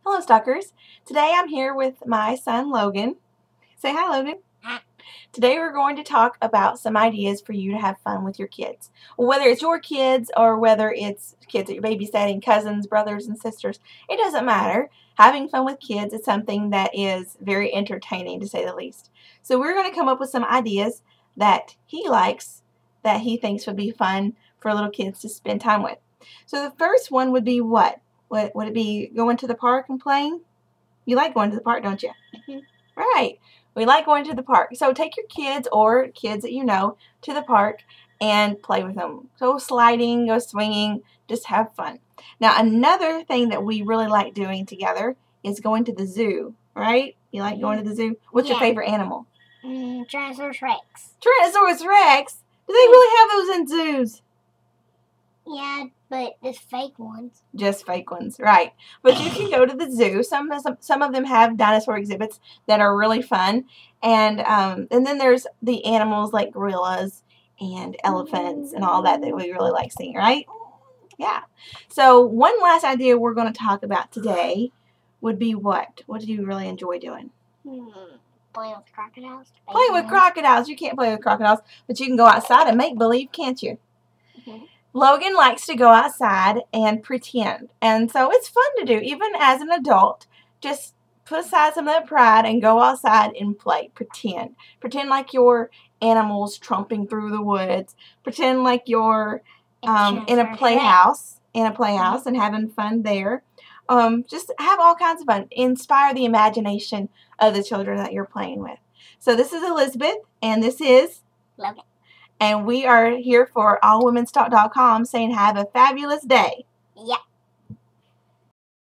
Hello, Stalkers. Today I'm here with my son, Logan. Say hi, Logan. Today we're going to talk about some ideas for you to have fun with your kids. Whether it's your kids or whether it's kids that you're babysitting, cousins, brothers, and sisters, it doesn't matter. Having fun with kids is something that is very entertaining, to say the least. So we're going to come up with some ideas that he likes, that he thinks would be fun for little kids to spend time with. So the first one would be what? Would it be going to the park and playing? You like going to the park, don't you? Mm-hmm. Right. We like going to the park. So take your kids or kids that you know to the park and play with them. Go sliding, go swinging, just have fun. Now, another thing that we really like doing together is going to the zoo, right? You like going to the zoo? What's your favorite animal? Tyrannosaurus Rex. Tyrannosaurus Rex? Do they really have those in zoos? Yeah, but just fake ones. Just fake ones, right. But you can go to the zoo. Some of them have dinosaur exhibits that are really fun. And then there's the animals like gorillas and elephants and all that we really like seeing, right? Yeah. So one last idea we're going to talk about today would be what? What do you really enjoy doing? Playing with crocodiles. Playing with crocodiles. You can't play with crocodiles, but you can go outside and make believe, can't you? Mm-hmm. Logan likes to go outside and pretend. And so it's fun to do, even as an adult. Just put aside some of that pride and go outside and play. Pretend. Pretend like you're animals tromping through the woods. Pretend like you're in a playhouse. And having fun there. Just have all kinds of fun. Inspire the imagination of the children that you're playing with. So this is Elizabeth, and this is Logan. And we are here for allwomenstalk.com saying have a fabulous day. Yeah.